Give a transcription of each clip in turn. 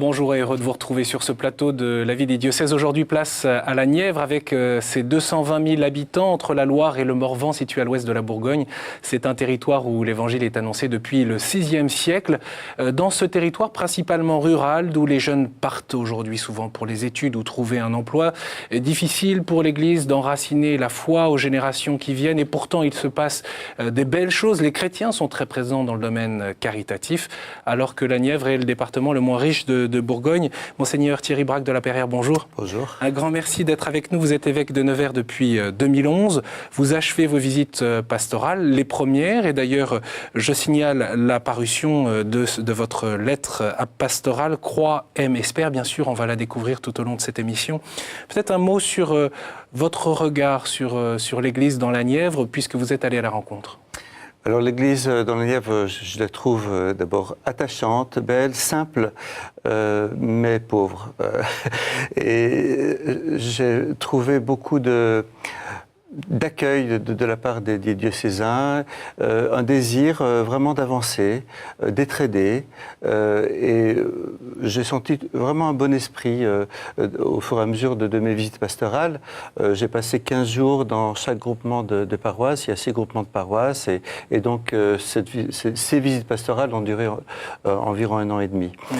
Bonjour et heureux de vous retrouver sur ce plateau de la vie des diocèses. Aujourd'hui, place à la Nièvre avec ses 220 000 habitants entre la Loire et le Morvan situé à l'ouest de la Bourgogne. C'est un territoire où l'évangile est annoncé depuis le VIe siècle. Dans ce territoire principalement rural, d'où les jeunes partent aujourd'hui souvent pour les études ou trouver un emploi, difficile pour l'Église d'enraciner la foi aux générations qui viennent. Et pourtant, il se passe des belles choses. Les chrétiens sont très présents dans le domaine caritatif, alors que la Nièvre est le département le moins riche de Bourgogne. Monseigneur Thierry Braque de la Perrière, bonjour. Bonjour. Un grand merci d'être avec nous. Vous êtes évêque de Nevers depuis 2011. Vous achevez vos visites pastorales, les premières. Et d'ailleurs, je signale la parution de votre lettre pastorale, Croix, aime, espère. Bien sûr, on va la découvrir tout au long de cette émission. Peut-être un mot sur votre regard sur l'Église dans la Nièvre, puisque vous êtes allé à la rencontre. Alors l'Église dans la Nièvre, je la trouve d'abord attachante, belle, simple, mais pauvre. Et j'ai trouvé beaucoup d'accueil de la part des diocésains, un désir vraiment d'avancer, d'être aidé. Et j'ai senti vraiment un bon esprit au fur et à mesure de mes visites pastorales. J'ai passé 15 jours dans chaque groupement de paroisse. Il y a 6 groupements de paroisse. Et donc, ces visites pastorales ont duré environ 1 an et demi. Oui.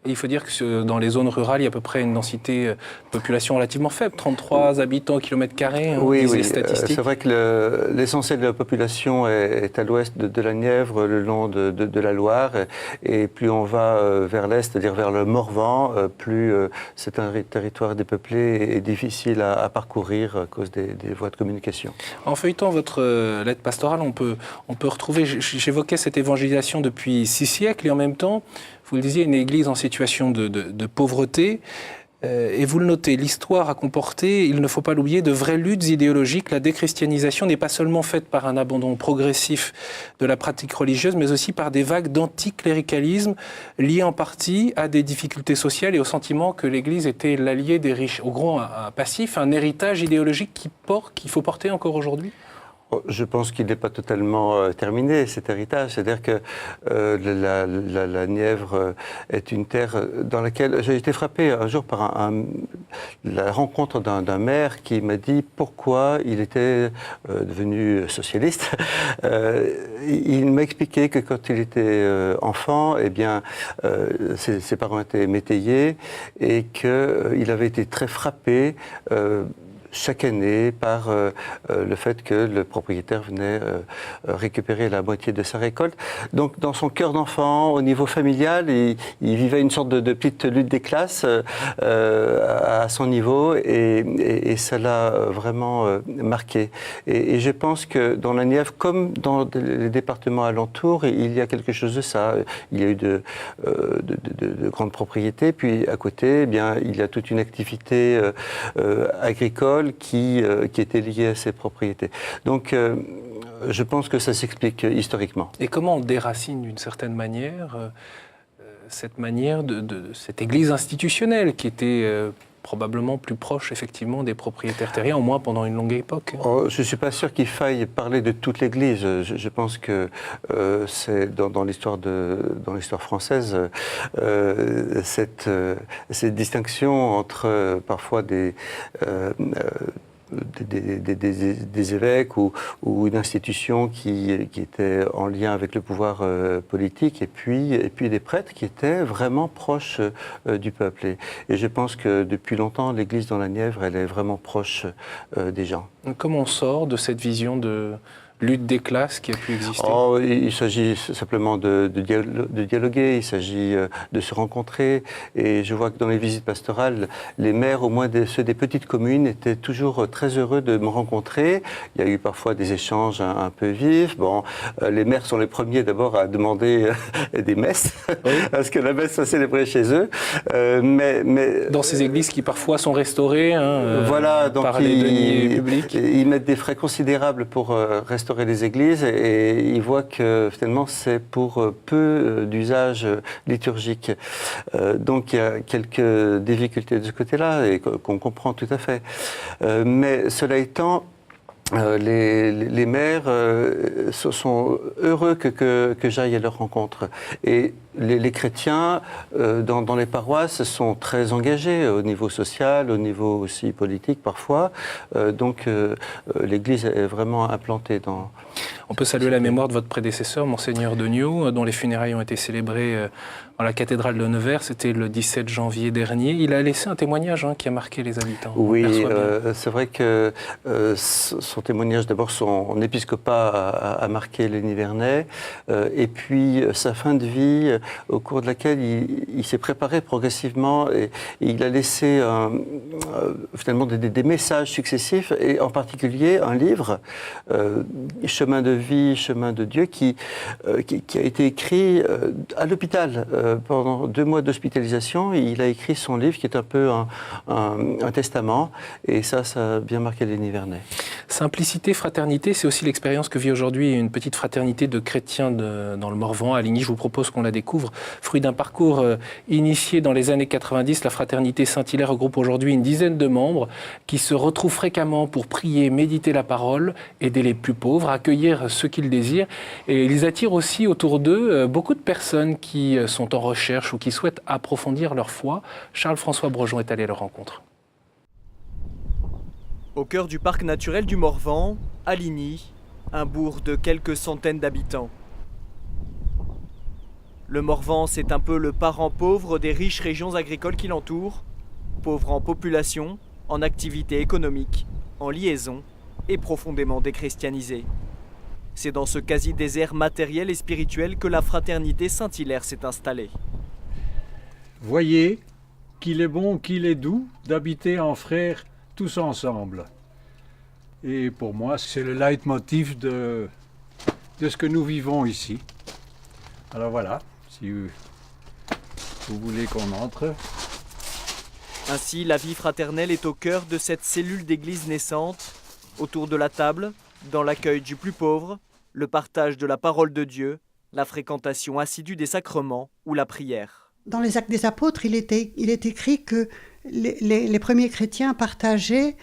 Et il faut dire que dans les zones rurales, il y a à peu près une densité de population relativement faible, 33 habitants au kilomètre carré, oui, les statistiques. C'est vrai que l'essentiel de la population est à l'ouest de la Nièvre, le long de la Loire, et plus on va vers l'est, c'est-à-dire vers le Morvan, plus c'est un territoire dépeuplé et difficile à parcourir à cause des voies de communication. En feuilletant votre lettre pastorale, on peut retrouver, j'évoquais cette évangélisation depuis 6 siècles, et en même temps, vous le disiez, une église en situation de pauvreté, et vous le notez, l'histoire a comporté, il ne faut pas l'oublier, de vraies luttes idéologiques. La déchristianisation n'est pas seulement faite par un abandon progressif de la pratique religieuse, mais aussi par des vagues d'anticléricalisme liées en partie à des difficultés sociales et au sentiment que l'Église était l'allié des riches. Au gros, un passif, un héritage idéologique qu'il faut porter encore aujourd'hui. Je pense qu'il n'est pas totalement terminé, cet héritage. C'est-à-dire que la Nièvre est une terre dans laquelle j'ai été frappé un jour par la rencontre d'un maire qui m'a dit pourquoi il était devenu socialiste. Il m'a expliqué que quand il était enfant, eh bien, ses parents étaient métayers et qu'il avait été très frappé chaque année par le fait que le propriétaire venait récupérer la moitié de sa récolte. Donc dans son cœur d'enfant, au niveau familial, il vivait une sorte de petite lutte des classes à son niveau et ça l'a vraiment marqué. Et je pense que dans la Nièvre, comme dans les départements alentours, il y a quelque chose de ça. Il y a eu de grandes propriétés, puis à côté, eh bien, il y a toute une activité agricole qui était lié à ces propriétés. Donc, je pense que ça s'explique historiquement. Et comment on déracine d'une certaine manière cette église institutionnelle qui était probablement plus proche effectivement des propriétaires terriens, au moins pendant une longue époque? Je ne suis pas sûr qu'il faille parler de toute l'Église. Je pense que c'est dans l'histoire française, cette distinction entre parfois des évêques ou une institution qui était en lien avec le pouvoir politique et puis des prêtres qui étaient vraiment proches du peuple. Et je pense que depuis longtemps, l'Église dans la Nièvre, elle est vraiment proche des gens. Comment on sort de cette vision de lutte des classes qui a pu exister? Il s'agit simplement de dialoguer, il s'agit de se rencontrer. Et je vois que dans les visites pastorales, les maires, au moins ceux des petites communes, étaient toujours très heureux de me rencontrer. Il y a eu parfois des échanges un peu vifs. Bon, les maires sont les premiers d'abord à demander des messes, oui, parce que la messe soit célébrée chez eux. Mais dans ces églises qui parfois sont restaurées voilà, donc par les deniers publics. Ils mettent des frais considérables pour restaurer les églises et ils voient que finalement c'est pour peu d'usage liturgique. Donc il y a quelques difficultés de ce côté-là et qu'on comprend tout à fait. Mais cela étant, les maires sont heureux que j'aille à leur rencontre. Et les chrétiens dans les paroisses sont très engagés au niveau social, au niveau aussi politique parfois. Donc l'Église est vraiment implantée dans... On peut saluer la mémoire de votre prédécesseur, Monseigneur Degnaud, dont les funérailles ont été célébrées dans la cathédrale de Nevers. C'était le 17 janvier dernier. Il a laissé un témoignage qui a marqué les habitants. Oui, c'est vrai que son témoignage, d'abord son épiscopat a marqué les Nivernais, et puis sa fin de vie, au cours de laquelle il s'est préparé progressivement et il a laissé finalement des messages successifs, et en particulier un livre, Chemin de vie, chemin de Dieu, qui a été écrit à l'hôpital pendant 2 mois d'hospitalisation. Il a écrit son livre qui est un peu un testament, et ça a bien marqué les Nivernais. Simplicité, fraternité, c'est aussi l'expérience que vit aujourd'hui une petite fraternité de chrétiens dans le Morvan, à Ligny. Je vous propose qu'on la découvre. Fruit d'un parcours initié dans les années 90, la fraternité Saint-Hilaire regroupe aujourd'hui une dizaine de membres qui se retrouvent fréquemment pour prier, méditer la parole, aider les plus pauvres, accueillir ceux qu'ils désirent. Et ils attirent aussi autour d'eux beaucoup de personnes qui sont en recherche ou qui souhaitent approfondir leur foi. Charles-François Brejon est allé à leur rencontre. Au cœur du parc naturel du Morvan, à Ligny, un bourg de quelques centaines d'habitants. Le Morvan, c'est un peu le parent pauvre des riches régions agricoles qui l'entourent, pauvre en population, en activité économique, en liaison et profondément déchristianisé. C'est dans ce quasi-désert matériel et spirituel que la fraternité Saint-Hilaire s'est installée. Voyez qu'il est bon, qu'il est doux d'habiter en frères tous ensemble. Et pour moi, c'est le leitmotiv de ce que nous vivons ici. Alors voilà, si vous voulez qu'on entre. Ainsi, la vie fraternelle est au cœur de cette cellule d'église naissante, autour de la table, dans l'accueil du plus pauvre, le partage de la parole de Dieu, la fréquentation assidue des sacrements ou la prière. Dans les Actes des Apôtres, il est écrit que les premiers chrétiens partageaient,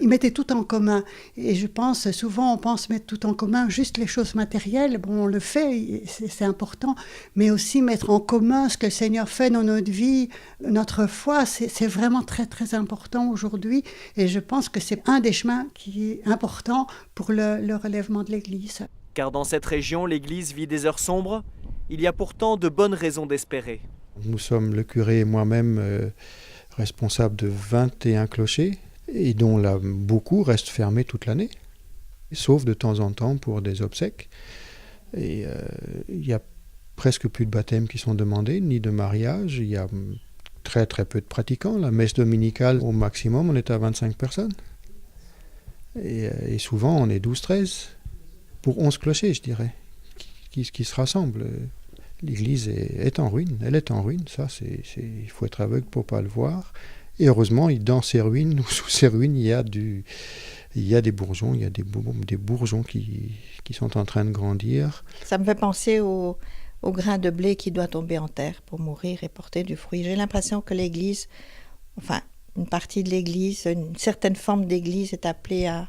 ils mettaient tout en commun. Et je pense, souvent on pense mettre tout en commun, juste les choses matérielles, bon on le fait, c'est important, mais aussi mettre en commun ce que le Seigneur fait dans notre vie, notre foi, c'est vraiment très très important aujourd'hui. Et je pense que c'est un des chemins qui est important pour le relèvement de l'Église. Car dans cette région, l'Église vit des heures sombres, il y a pourtant de bonnes raisons d'espérer. Nous sommes, le curé et moi-même, responsables de 21 clochers, et dont là, beaucoup restent fermés toute l'année, sauf de temps en temps pour des obsèques. Et il y a presque plus de baptêmes qui sont demandés, ni de mariage. Il y a très très peu de pratiquants. La messe dominicale, au maximum, on est à 25 personnes. Et souvent, on est 12-13, pour 11 clochers, je dirais, qui se rassemblent. L'église est en ruine, elle est en ruine, ça, il faut être aveugle pour ne pas le voir. Et heureusement, dans ces ruines, ou sous ces ruines, il y a des bourgeons, il y a des bourgeons qui sont en train de grandir. Ça me fait penser au grain de blé qui doit tomber en terre pour mourir et porter du fruit. J'ai l'impression que l'Église, enfin, une partie de l'Église, une certaine forme d'Église est appelée à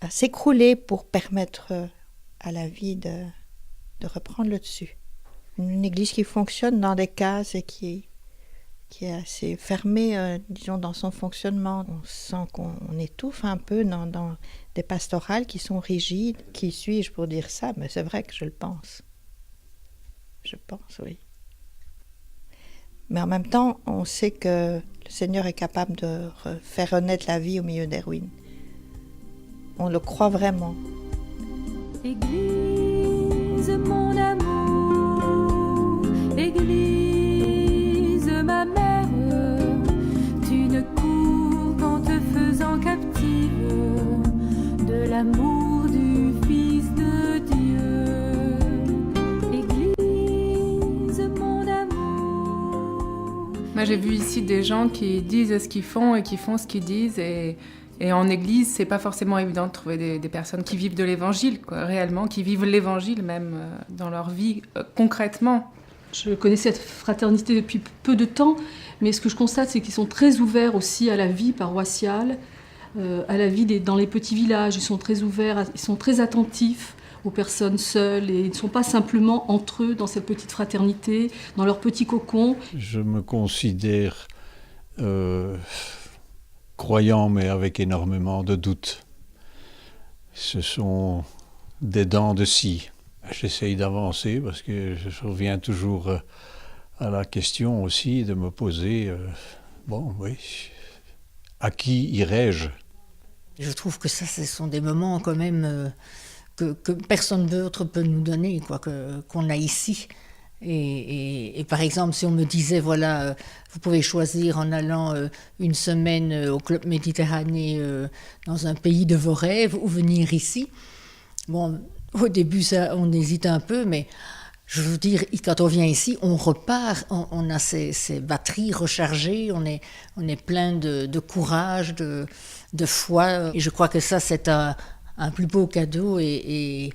s'écrouler pour permettre à la vie de reprendre le dessus. Une Église qui fonctionne dans des cases et qui est assez fermée, disons, dans son fonctionnement. On sent qu'on étouffe un peu dans des pastorales qui sont rigides. Qui suis-je pour dire ça? Mais c'est vrai que je le pense. Je pense, oui. Mais en même temps, on sait que le Seigneur est capable de faire renaître la vie au milieu des ruines. On le croit vraiment. Église, mon amour, Église, ma mère, tu ne cours qu'en te faisant captive de l'amour du Fils de Dieu. Église, mon amour. Moi, j'ai vu ici des gens qui disent ce qu'ils font et qui font ce qu'ils disent. Et en église, c'est pas forcément évident de trouver des personnes qui vivent de l'évangile, quoi, réellement, qui vivent l'évangile même dans leur vie, concrètement. Je connais cette fraternité depuis peu de temps, mais ce que je constate, c'est qu'ils sont très ouverts aussi à la vie paroissiale, à la vie dans les petits villages. Ils sont très ouverts, ils sont très attentifs aux personnes seules et ils ne sont pas simplement entre eux dans cette petite fraternité, dans leur petit cocon. Je me considère croyant, mais avec énormément de doutes. Ce sont des dents de scie. J'essaye d'avancer parce que je reviens toujours à la question aussi de me poser, à qui irais-je ? Je trouve que ça, ce sont des moments quand même que personne d'autre peut nous donner, qu'on a ici. Et par exemple, si on me disait, voilà, vous pouvez choisir en allant une semaine au Club Méditerranée dans un pays de vos rêves ou venir ici. Bon, au début, on hésite un peu, mais je veux dire, quand on vient ici, on repart, on a ces batteries rechargées, on est plein de courage, de foi. Et je crois que ça, c'est un plus beau cadeau et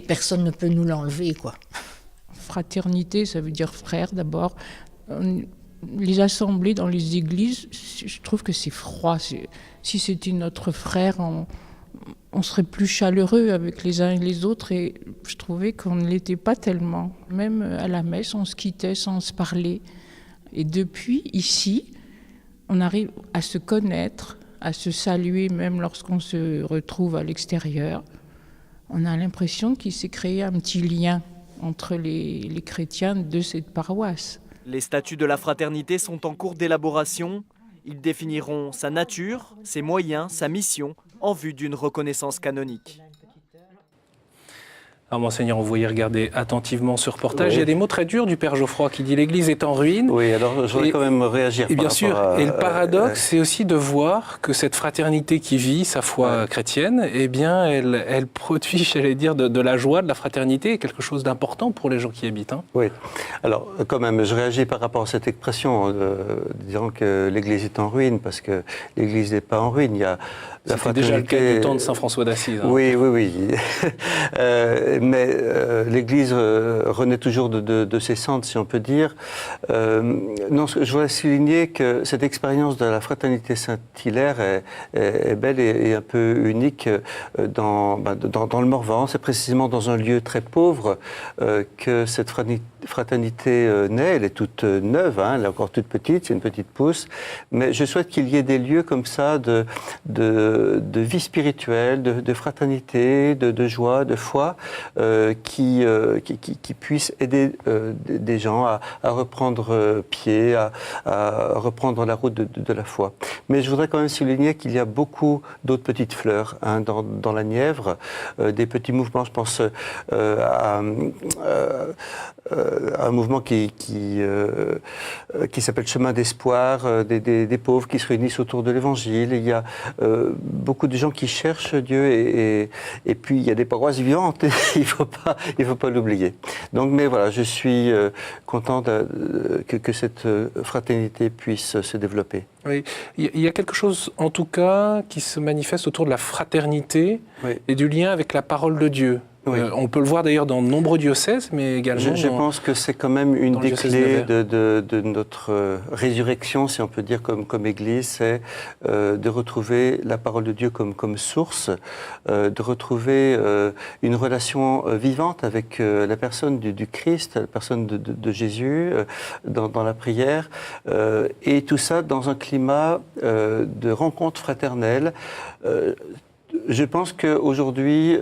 personne ne peut nous l'enlever, quoi. Fraternité, ça veut dire frère d'abord. Les assemblées dans les églises, je trouve que c'est froid. Si c'était notre frère, on serait plus chaleureux avec les uns et les autres. Et je trouvais qu'on ne l'était pas tellement. Même à la messe, on se quittait sans se parler. Et depuis, ici, on arrive à se connaître, à se saluer, même lorsqu'on se retrouve à l'extérieur. On a l'impression qu'il s'est créé un petit lien entre les chrétiens de cette paroisse. Les statuts de la fraternité sont en cours d'élaboration. Ils définiront sa nature, ses moyens, sa mission, en vue d'une reconnaissance canonique. Alors, Monseigneur, vous voyez regarder attentivement ce reportage. Oui. Il y a des mots très durs du Père Geoffroy qui dit « L'Église est en ruine ». Oui, alors je voudrais quand même réagir. Et bien sûr, et le paradoxe, à... c'est aussi de voir que cette fraternité qui vit sa foi chrétienne, eh bien, elle produit, j'allais dire, de la joie, de la fraternité, quelque chose d'important pour les gens qui y habitent. Hein. Oui, alors quand même, je réagis par rapport à cette expression, disant que l'Église est en ruine, parce que l'Église n'est pas en ruine. Il y a la C'était déjà le cas du temps de saint François d'Assise. Hein. Oui. Mais l'Église renaît toujours de ses cendres, si on peut dire. Non, je voudrais souligner que cette expérience de la fraternité Saint-Hilaire est belle et un peu unique dans le Morvan. C'est précisément dans un lieu très pauvre que cette fraternité naît. Elle est toute neuve, hein, elle est encore toute petite, c'est une petite pousse. Mais je souhaite qu'il y ait des lieux comme ça de vie spirituelle, de fraternité, de joie, de foi, qui puissent aider des gens à reprendre pied, à reprendre la route de la foi. Mais je voudrais quand même souligner qu'il y a beaucoup d'autres petites fleurs dans la Nièvre, des petits mouvements. Je pense à un mouvement qui s'appelle Chemin d'Espoir, des pauvres qui se réunissent autour de l'Évangile. Il y a beaucoup de gens qui cherchent Dieu et puis il y a des paroisses vivantes, il faut pas l'oublier. Donc, mais voilà, je suis content que cette fraternité puisse se développer. Oui, il y a quelque chose en tout cas qui se manifeste autour de la fraternité et du lien avec la parole de Dieu. Oui. On peut le voir d'ailleurs dans de nombreux diocèses, mais également... Je pense que c'est quand même une des clés de notre résurrection, si on peut dire, comme Église, c'est de retrouver la parole de Dieu comme source, de retrouver une relation vivante avec la personne du Christ, la personne de Jésus, dans la prière, et tout ça dans un climat de rencontre fraternelle. Je pense qu'aujourd'hui,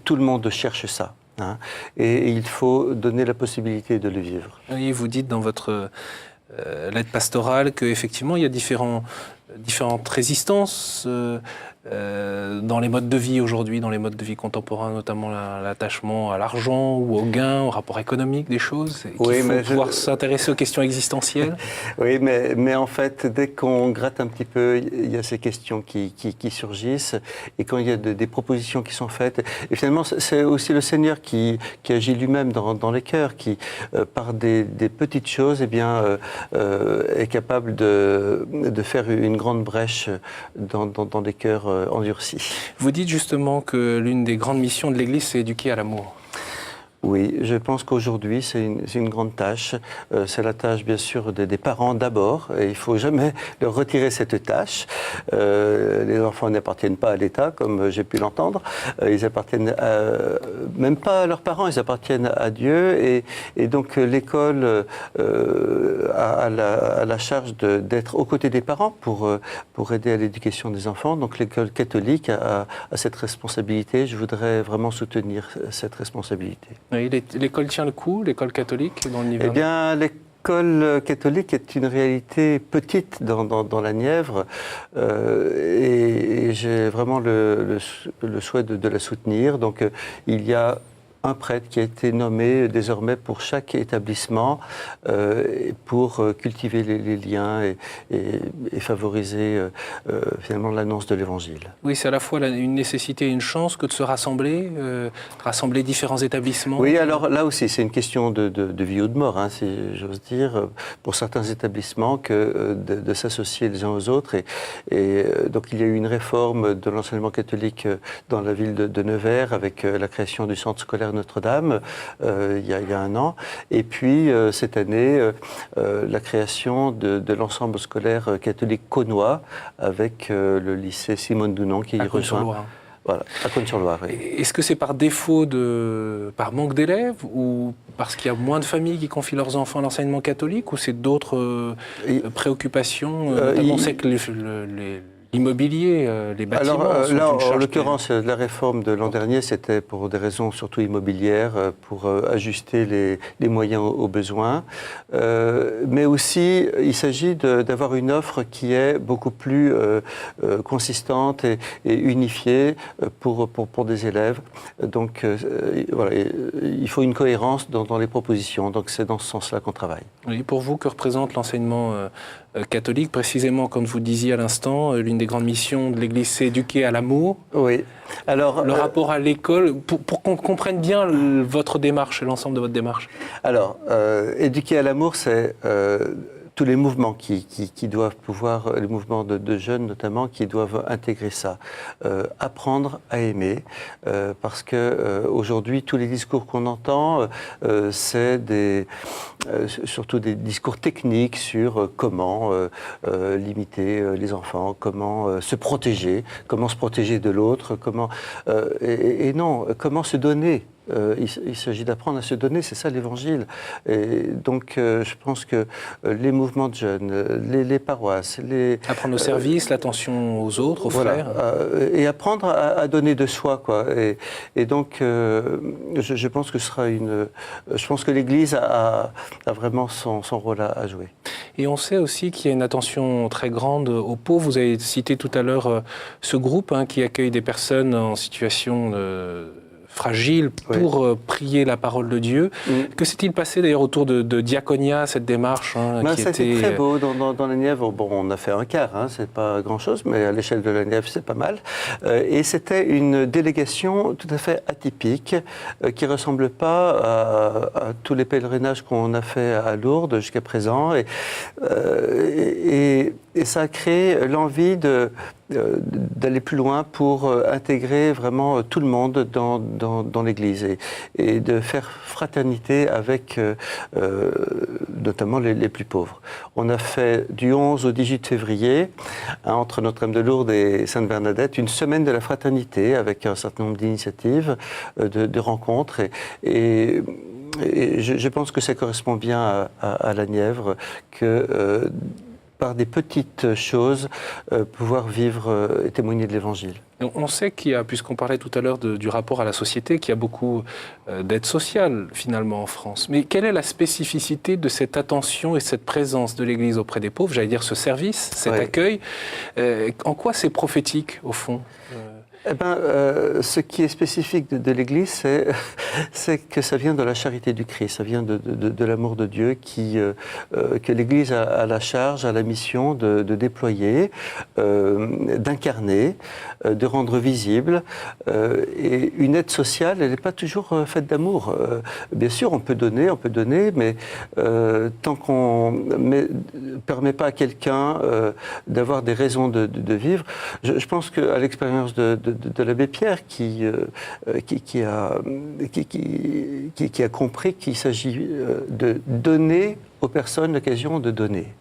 tout le monde cherche ça. Hein, et il faut donner la possibilité de le vivre. Oui, vous dites dans votre lettre pastorale qu'effectivement, il y a différentes résistances dans les modes de vie aujourd'hui, dans les modes de vie contemporains, notamment l'attachement à l'argent ou au gain, au rapport économique des choses. Il faut pouvoir s'intéresser aux questions existentielles. Oui, mais en fait, dès qu'on gratte un petit peu, il y a ces questions qui surgissent. Et quand il y a des propositions qui sont faites, et finalement, c'est aussi le Seigneur qui agit lui-même dans les cœurs, qui, par des petites choses, eh bien, est capable de faire une grande brèche dans des cœurs endurcis. Vous dites justement que l'une des grandes missions de l'Église, c'est éduquer à l'amour. Oui, je pense qu'aujourd'hui, c'est une grande tâche. C'est la tâche, bien sûr, des parents d'abord. Et il ne faut jamais leur retirer cette tâche. Les enfants n'appartiennent pas à l'État, comme j'ai pu l'entendre. Ils appartiennent même pas à leurs parents, ils appartiennent à Dieu. Et donc, l'école a la charge d'être aux côtés des parents pour aider à l'éducation des enfants. Donc, l'école catholique a cette responsabilité. Je voudrais vraiment soutenir cette responsabilité. Oui, l'école tient le coup, l'école catholique, dans le Nivernais? Eh bien, l'école catholique est une réalité petite dans la Nièvre et j'ai vraiment le souhait de la soutenir. Donc, il y a un prêtre qui a été nommé désormais pour chaque établissement pour cultiver les liens et favoriser finalement l'annonce de l'Évangile. Oui, c'est à la fois une nécessité et une chance que de se rassembler, rassembler différents établissements. Oui, alors là aussi, c'est une question de vie ou de mort, hein, si j'ose dire, pour certains établissements, que de s'associer les uns aux autres. Et donc, il y a eu une réforme de l'enseignement catholique dans la ville de Nevers avec la création du centre scolaire Notre-Dame il y a un an. Et puis, cette année, la création de l'ensemble scolaire catholique caunois avec le lycée Simone Dounon qui y rejoint. Voilà, à Cosne-sur-Loire. Oui. Est-ce que c'est par défaut, par manque d'élèves, ou parce qu'il y a moins de familles qui confient leurs enfants à l'enseignement catholique, ou c'est d'autres préoccupations? On sait que l'immobilier, les bâtiments. Alors là, en l'occurrence, la réforme de l'an dernier, c'était pour des raisons surtout immobilières, pour ajuster les moyens aux besoins. Mais aussi, il s'agit d'avoir une offre qui est beaucoup plus consistante et unifiée pour des élèves. Donc voilà, il faut une cohérence dans les propositions. Donc c'est dans ce sens-là qu'on travaille. Oui, pour vous, que représente l'enseignement catholique? Précisément, comme vous disiez à l'instant, l'une des grandes missions de l'Église, c'est éduquer à l'amour. Oui. Alors, le rapport à l'école, pour qu'on comprenne bien votre démarche, l'ensemble de votre démarche. Alors, éduquer à l'amour, c'est tous les mouvements qui doivent pouvoir, les mouvements de jeunes notamment, qui doivent intégrer ça. Apprendre à aimer, parce que aujourd'hui, tous les discours qu'on entend, c'est surtout des discours techniques sur comment limiter les enfants, comment se protéger de l'autre, et non, comment se donner. Il s'agit d'apprendre à se donner, c'est ça l'Évangile. Et donc, je pense que les mouvements de jeunes, les paroisses, apprendre le service, l'attention aux autres, aux frères. Et apprendre à donner de soi, quoi. Et donc, je pense que ce sera je pense que l'Église a vraiment son rôle à jouer. Et on sait aussi qu'il y a une attention très grande aux pauvres. Vous avez cité tout à l'heure ce groupe qui accueille des personnes en situation fragile pour prier la parole de Dieu. Que s'est-il passé d'ailleurs autour de Diaconia, cette démarche c'était très beau dans la Nièvre. Bon, on a fait un quart, c'est pas grand-chose, mais à l'échelle de la Nièvre, c'est pas mal. Et c'était une délégation tout à fait atypique, qui ressemble pas à tous les pèlerinages qu'on a fait à Lourdes jusqu'à présent. Et ça a créé l'envie d'aller plus loin pour intégrer vraiment tout le monde dans l'Église et de faire fraternité avec notamment les plus pauvres. On a fait du 11 au 18 février, entre Notre-Dame-de-Lourdes et Sainte-Bernadette, une semaine de la fraternité avec un certain nombre d'initiatives, de rencontres et je pense que ça correspond bien à la Nièvre, que par des petites choses, pouvoir vivre et témoigner de l'Évangile. On sait qu'il y a, puisqu'on parlait tout à l'heure du rapport à la société, qu'il y a beaucoup d'aide sociale finalement en France. Mais quelle est la spécificité de cette attention et cette présence de l'Église auprès des pauvres, j'allais dire ce service, cet accueil, en quoi c'est prophétique au fond? Ce qui est spécifique de l'Église, c'est que ça vient de la charité du Christ, ça vient de l'amour de Dieu que l'Église a la charge, a la mission de déployer, d'incarner, de rendre visible. Et une aide sociale, elle n'est pas toujours faite d'amour. Bien sûr, on peut donner, mais tant qu'on ne permet pas à quelqu'un d'avoir des raisons de vivre, je pense qu'à l'expérience de de l'abbé Pierre qui a compris qu'il s'agit de donner aux personnes l'occasion de donner,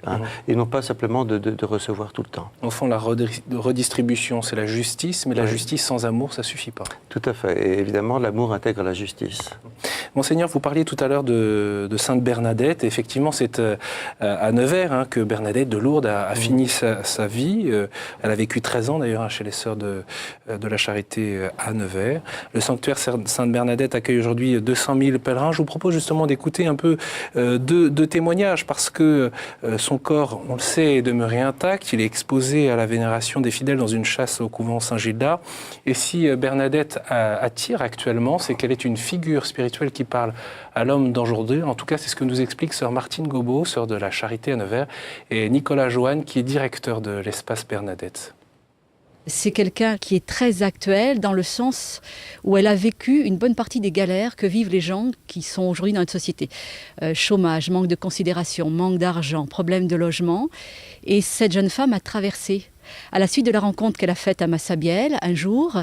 et non pas simplement de recevoir tout le temps. Au fond, la redistribution, c'est la justice, mais la justice sans amour, ça ne suffit pas. Tout à fait. Et évidemment, l'amour intègre la justice. Monseigneur, vous parliez tout à l'heure de Sainte Bernadette. Et effectivement, c'est à Nevers que Bernadette de Lourdes a fini sa vie. Elle a vécu 13 ans d'ailleurs chez les Sœurs de la Charité à Nevers. Le sanctuaire Sainte Bernadette accueille aujourd'hui 200 000 pèlerins. Je vous propose justement d'écouter un peu deux témoignages, parce que son corps, on le sait, est demeuré intact. Il est exposé à la vénération des fidèles dans une chasse au couvent Saint-Gildas. Et si Bernadette attire actuellement, c'est qu'elle est une figure spirituelle qui parle à l'homme d'aujourd'hui. En tout cas, c'est ce que nous explique sœur Martine Gobot, sœur de la Charité à Nevers, et Nicolas Joanne, qui est directeur de l'espace Bernadette. C'est quelqu'un qui est très actuel dans le sens où elle a vécu une bonne partie des galères que vivent les gens qui sont aujourd'hui dans notre société. Chômage, manque de considération, manque d'argent, problème de logement. Et cette jeune femme a traversé. À la suite de la rencontre qu'elle a faite à Massabielle, un jour,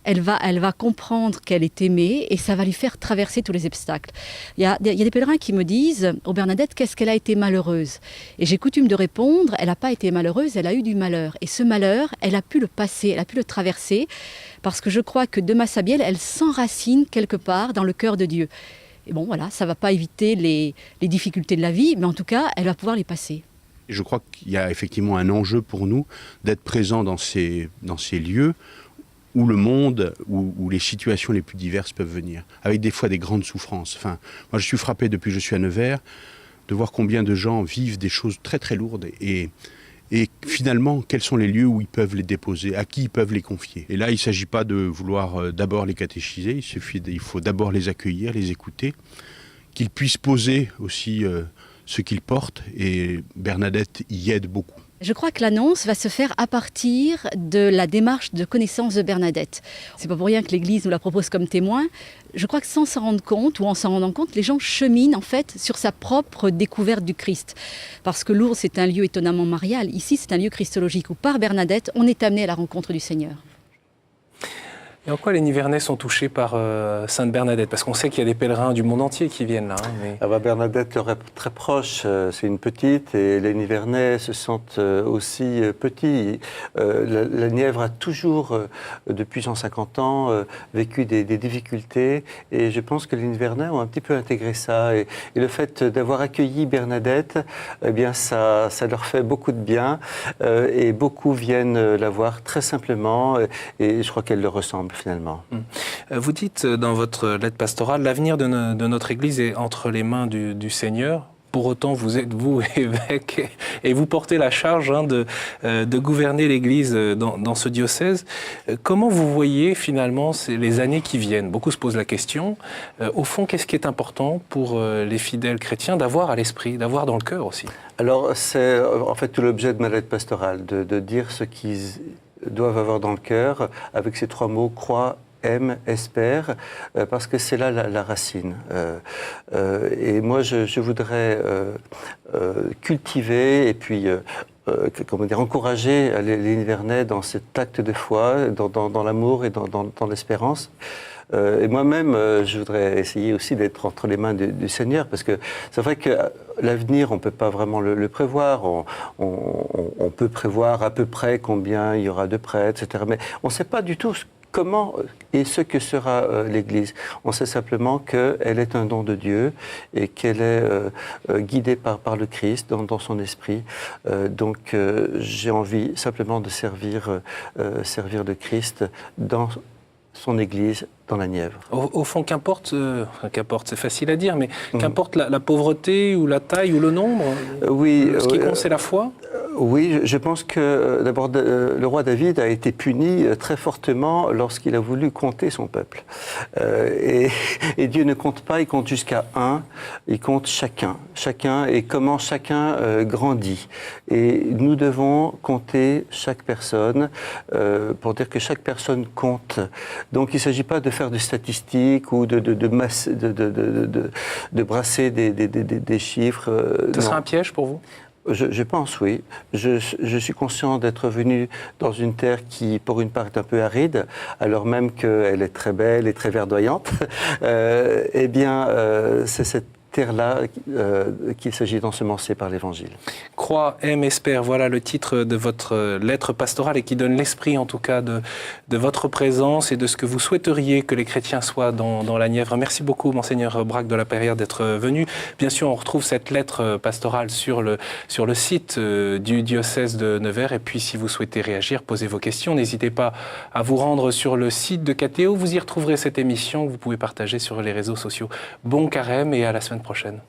elle va comprendre qu'elle est aimée et ça va lui faire traverser tous les obstacles. Il y a des pèlerins qui me disent « Oh Bernadette, qu'est-ce qu'elle a été malheureuse ?» Et j'ai coutume de répondre « Elle n'a pas été malheureuse, elle a eu du malheur. » Et ce malheur, elle a pu le passer, elle a pu le traverser parce que je crois que de Massabielle, elle s'enracine quelque part dans le cœur de Dieu. Et bon, voilà, ça ne va pas éviter les difficultés de la vie, mais en tout cas, elle va pouvoir les passer. Je crois qu'il y a effectivement un enjeu pour nous d'être présents dans ces lieux où le monde, où les situations les plus diverses peuvent venir, avec des fois des grandes souffrances. Enfin, moi je suis frappé depuis que je suis à Nevers de voir combien de gens vivent des choses très très lourdes et finalement, quels sont les lieux où ils peuvent les déposer, à qui ils peuvent les confier. Et là, il ne s'agit pas de vouloir d'abord les catéchiser, il faut d'abord les accueillir, les écouter, qu'ils puissent poser aussi ce qu'ils portent, et Bernadette y aide beaucoup. Je crois que l'annonce va se faire à partir de la démarche de connaissance de Bernadette. C'est pas pour rien que l'Église nous la propose comme témoin. Je crois que sans s'en rendre compte, ou en s'en rendant compte, les gens cheminent en fait sur sa propre découverte du Christ. Parce que Lourdes, c'est un lieu étonnamment marial. Ici, c'est un lieu christologique où par Bernadette, on est amené à la rencontre du Seigneur. Et en quoi les Nivernais sont touchés par Sainte Bernadette? Parce qu'on sait qu'il y a des pèlerins du monde entier qui viennent là. Bernadette leur est très proche, c'est une petite, et les Nivernais se sentent aussi petits. La Nièvre a toujours, depuis 150 ans, vécu des difficultés, et je pense que les Nivernais ont un petit peu intégré ça. Et le fait d'avoir accueilli Bernadette, eh bien, ça leur fait beaucoup de bien, et beaucoup viennent la voir très simplement, et je crois qu'elle le ressemble. Finalement. Vous dites dans votre lettre pastorale, l'avenir de notre Église est entre les mains du Seigneur. Pour autant, vous êtes, vous, évêque, et vous portez la charge de gouverner l'Église dans ce diocèse. Comment vous voyez finalement les années qui viennent? Beaucoup se posent la question. Au fond, qu'est-ce qui est important pour les fidèles chrétiens d'avoir à l'esprit, d'avoir dans le cœur aussi? Alors, c'est en fait tout l'objet de ma lettre pastorale, de dire ce qu'ils doivent avoir dans le cœur, avec ces trois mots, crois, aime, espère, parce que c'est là la racine. Et moi, je voudrais cultiver et puis encourager les Nivernais dans cet acte de foi, dans l'amour et dans l'espérance. Et moi-même, je voudrais essayer aussi d'être entre les mains du Seigneur, parce que c'est vrai que l'avenir, on ne peut pas vraiment le prévoir. On peut prévoir à peu près combien il y aura de prêtres, etc. Mais on ne sait pas du tout comment et ce que sera l'Église. On sait simplement qu'elle est un don de Dieu et qu'elle est guidée par le Christ dans son esprit. Donc j'ai envie simplement de servir le Christ dans son Église, dans la Nièvre. Au fond, qu'importe, c'est facile à dire, mais qu'importe la pauvreté ou la taille ou le nombre, ce qui compte, c'est la foi. Oui, je pense que d'abord le roi David a été puni très fortement lorsqu'il a voulu compter son peuple. Et Dieu ne compte pas, il compte jusqu'à 1, il compte chacun et comment chacun grandit. Et nous devons compter chaque personne pour dire que chaque personne compte. Donc il ne s'agit pas de faire des statistiques ou de brasser des chiffres. Ce sera un piège pour vous ? Je pense, oui. Je suis conscient d'être venu dans une terre qui, pour une part, est un peu aride, alors même qu'elle est très belle et très verdoyante. Eh bien, c'est cette terre-là qu'il s'agit d'ensemencer par l'Évangile. Croix, aime, espère, voilà le titre de votre lettre pastorale et qui donne l'esprit en tout cas de votre présence et de ce que vous souhaiteriez que les chrétiens soient dans la Nièvre. Merci beaucoup Monseigneur Braque de la Perrière d'être venu. Bien sûr, on retrouve cette lettre pastorale sur le site du diocèse de Nevers et puis si vous souhaitez réagir, posez vos questions. N'hésitez pas à vous rendre sur le site de KTO, vous y retrouverez cette émission que vous pouvez partager sur les réseaux sociaux. Bon carême et à la semaine prochaine.